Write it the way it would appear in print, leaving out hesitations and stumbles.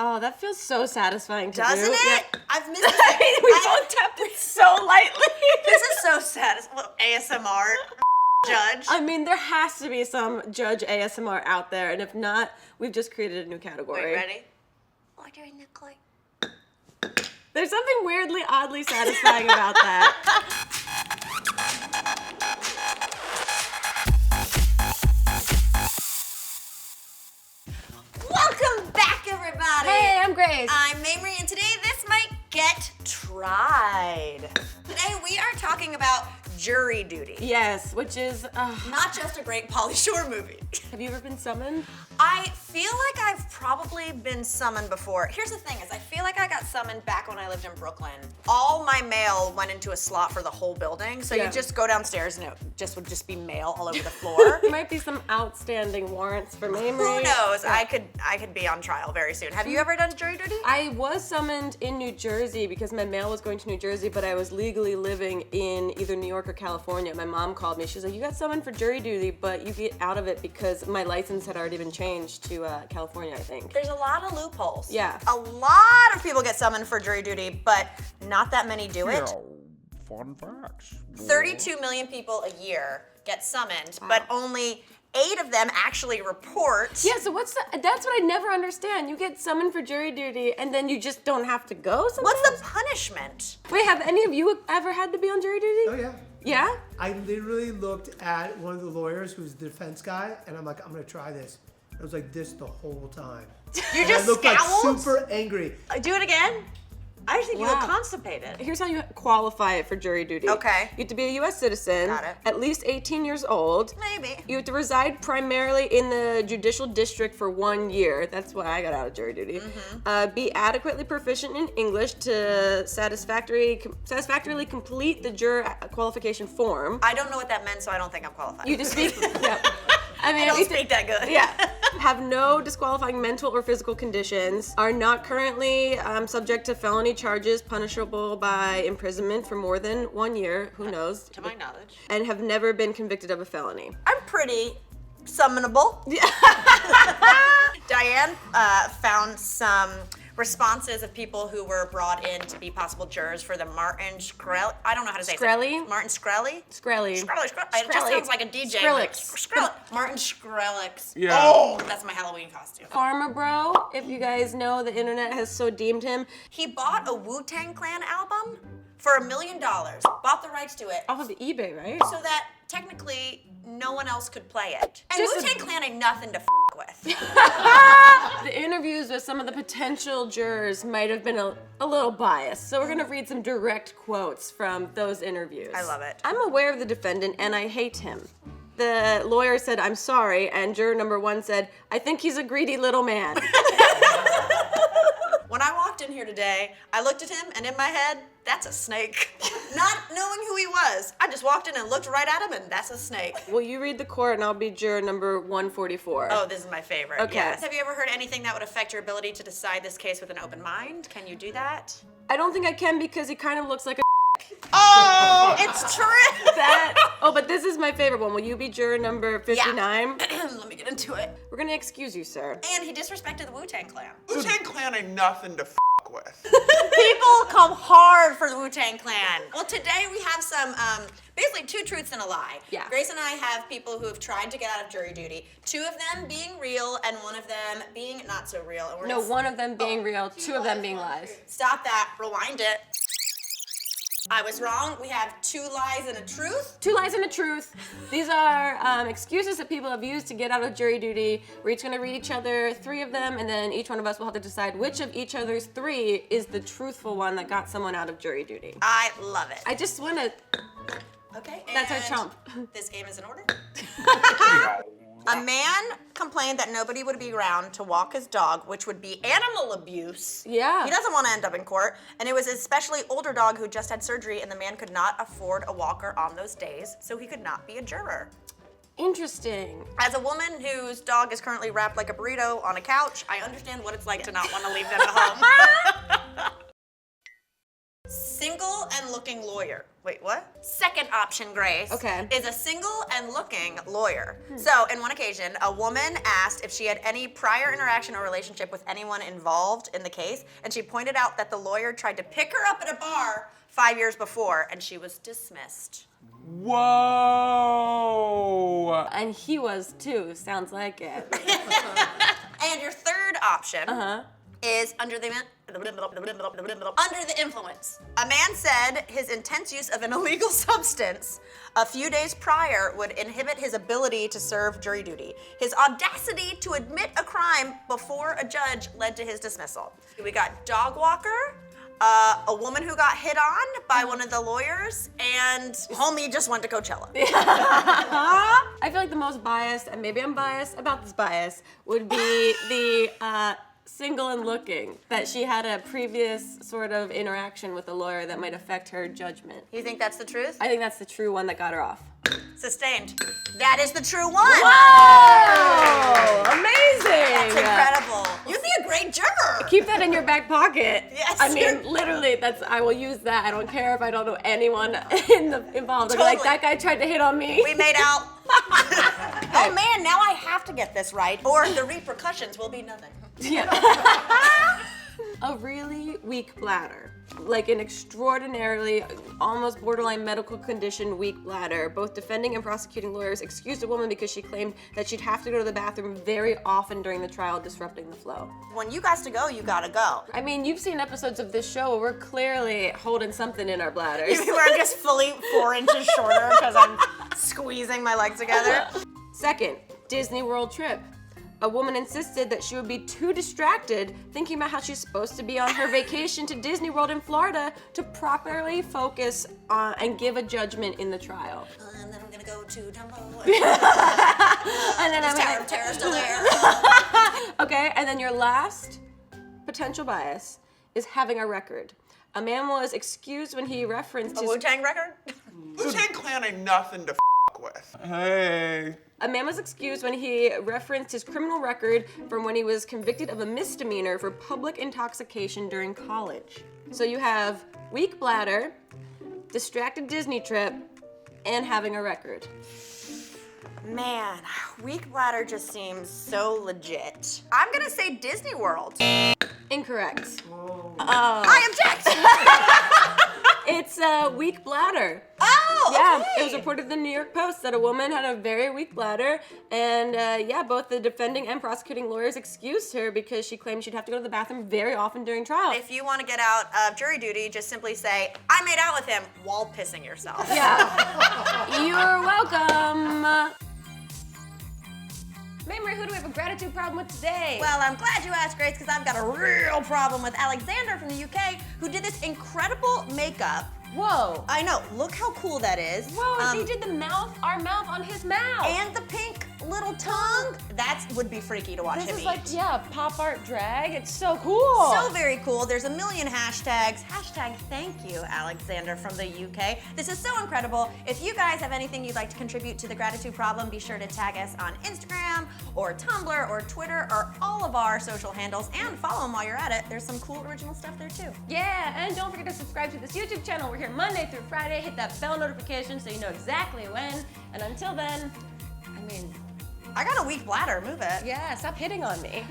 Oh, that feels so satisfying to do. Doesn't it? Yeah. I've missed it. We both tapped it so lightly. This is so satisfying. ASMR judge. I mean, there has to be some judge ASMR out there, and if not, we've just created a new category. Wait, ready? Ordering the coin. There's something weirdly, oddly satisfying about that. Welcome back, everybody. Hey, I'm Grace. I'm Mamrie, and today this might get tried. Today we are talking about jury duty. Yes, which is... Not just a great Pauly Shore movie. Have you ever been summoned? I feel like I've probably been summoned before. Here's the thing is I feel like I got summoned back when I lived in Brooklyn. All my mail went into a slot for the whole building, so Yeah. you just go downstairs and it would just be mail all over the floor. There might be some outstanding warrants for Mamrie. Who knows? I could be on trial very soon. Have you ever done jury duty? I was summoned in New Jersey because my mail was going to New Jersey, but I was legally living in either New York or California. My mom called me. She was like, you got summoned for jury duty, but you get out of it because my license had already been changed to California, I think. There's a lot of loopholes. Yeah. A lot of people get summoned for jury duty, but not that many do it. Fun facts. 32 million people a year get summoned, but only 8 of them actually report. Yeah, so that's what I never understand. You get summoned for jury duty and then you just don't have to go sometimes? What's the punishment? Wait, have any of you ever had to be on jury duty? Oh yeah. Yeah? I literally looked at one of the lawyers who's the defense guy, and I'm like, I'm gonna try this. I was like this the whole time. You And just I looked scowled? like super angry. Do it again? I think you Wow. look constipated. Here's how you qualify it for jury duty. Okay. You have to be a U.S. citizen, Got it. at least 18 years old. Maybe. You have to reside primarily in the judicial district for 1 year. That's why I got out of jury duty. Be adequately proficient in English to satisfactorily complete the juror qualification form. I don't know what that meant, so I don't think I'm qualified. You just speak. Yeah. I mean, I don't you have to- speak that good. Yeah. Have no disqualifying mental or physical conditions. Are not currently subject to felony charges punishable by imprisonment for more than 1 year. Who knows? To my knowledge. And have never been convicted of a felony. I'm pretty summonable. Diane found some responses of people who were brought in to be possible jurors for the Martin Shkreli. I don't know how to say Shkreli? it. Martin Shkreli? Skrelly. It just Shkreli. sounds like a DJ. Skrillex. Martin Shkrelix. Yeah. Oh, that's my Halloween costume. Farmer Bro, if you guys know, the internet has so deemed him. He bought a Wu-Tang Clan album for $1 million. Bought the rights to it Off of eBay, right? so that technically no one else could play it. And Just a- Wu-Tang Clan ain't nothing to with. The interviews with some of the potential jurors might have been a little biased, so we're gonna read some direct quotes from those interviews. I love it. I'm aware of the defendant and I hate him. The lawyer said, I'm sorry, and juror number 1 said, I think he's a greedy little man. When I walked in here today, I looked at him and in my head, that's a snake. Not knowing who he was. I just walked in and looked right at him and that's a snake. Will you read the court and I'll be juror number 144. Oh, this is my favorite. Okay. Yes. Have you ever heard anything that would affect your ability to decide this case with an open mind? Can you do that? I don't think I can because he kind of looks like a Oh, it's true. Oh, but this is my favorite one. Will you be juror number 59? Let me get into it. We're gonna excuse you, sir. And he disrespected the Wu-Tang Clan. Wu-Tang Clan ain't nothing to with. People come hard for the Wu-Tang Clan. Well, today we have some, basically 2 truths and a lie. Yeah. Grace and I have people who have tried to get out of jury duty. 2 of them being real and 1 of them being not so real. And we're No, gonna 1 of them being real, 2 of them being lies. Stop that. Rewind it. I was wrong. We have 2 lies and a truth. 2 lies and a truth. These are excuses that people have used to get out of jury duty. We're each gonna read each other 3 of them, and then each one of us will have to decide which of each other's 3 is the truthful one that got someone out of jury duty. I love it. I just wanna, Okay. that's our and trump. This game is in order. A man complained that nobody would be around to walk his dog, which would be animal abuse. Yeah. He doesn't want to end up in court. And it was an especially older dog who just had surgery, and the man could not afford a walker on those days, so he could not be a juror. Interesting. As a woman whose dog is currently wrapped like a burrito on a couch, I understand what it's like to not want to leave them at home. Cinco single and looking lawyer. Wait, what? Second option, Grace, is a single and looking lawyer. So, in one occasion, a woman asked if she had any prior interaction or relationship with anyone involved in the case, and she pointed out that the lawyer tried to pick her up at a bar 5 years before, and she was dismissed. Whoa! And he was too, sounds like it. And your third option is under the influence. A man said his intense use of an illegal substance a few days prior would inhibit his ability to serve jury duty. His audacity to admit a crime before a judge led to his dismissal. We got dog walker, a woman who got hit on by one of the lawyers, and homie just went to Coachella. I feel like the most biased, and maybe I'm biased about this bias, would be the single and looking, that she had a previous sort of interaction with a lawyer that might affect her judgment. You think that's the truth? I think that's the true one that got her off. Sustained. That is the true one. Whoa! Amazing! That's incredible. You'd be a great juror. Keep that in your back pocket. Yes. I mean, literally, I will use that. I don't care if I don't know anyone involved. I'll be like, that guy tried to hit on me. We made out. Oh man, now I have to get this right, or the repercussions will be nothing. Yeah. A really weak bladder, like an extraordinarily, almost borderline medical condition weak bladder. Both defending and prosecuting lawyers excused a woman because she claimed that she'd have to go to the bathroom very often during the trial, disrupting the flow. When you got to go, you gotta go. I mean, you've seen episodes of this show where we're clearly holding something in our bladders. We're just fully 4 inches shorter because I'm squeezing my legs together. Second, Disney World trip. A woman insisted that she would be too distracted thinking about how she's supposed to be on her vacation to Disney World in Florida to properly focus on and give a judgment in the trial. And then I'm gonna go to Dumbo. And then Tower of Terror still there. Okay, and then your last potential bias is having a record. A man was excused when he referenced A his Wu-Tang record? Wu-Tang Clan ain't nothing to with. Hey. A man was excused when he referenced his criminal record from when he was convicted of a misdemeanor for public intoxication during college. So you have weak bladder, distracted Disney trip, and having a record. Man, weak bladder just seems so legit. I'm gonna say Disney World. Incorrect. I object! It's a weak bladder. Oh, Yeah, okay. it was reported in the New York Post that a woman had a very weak bladder, and both the defending and prosecuting lawyers excused her because she claimed she'd have to go to the bathroom very often during trial. If you want to get out of jury duty, just simply say, I made out with him while pissing yourself. Yeah. You're welcome. Mamrie, who do we have a gratitude problem with today? Well, I'm glad you asked, Grace, because I've got a real problem with Alexander from the UK, who did this incredible makeup. Whoa. I know, look how cool that is. Whoa, he did the mouth, our mouth on his mouth. And the pink little tongue. That would be freaky to watch This him is eat. like, pop art drag. It's so cool. So very cool. There's a million hashtags. Hashtag thank you, Alexander from the UK. This is so incredible. If you guys have anything you'd like to contribute to the gratitude problem, be sure to tag us on Instagram or Tumblr or Twitter or all of our social handles and follow them while you're at it. There's some cool original stuff there too. Yeah, and don't forget to subscribe to this YouTube channel. We're here Monday through Friday. Hit that bell notification so you know exactly when. And until then, I mean, I got a weak bladder. Move it. yeah, stop hitting on me.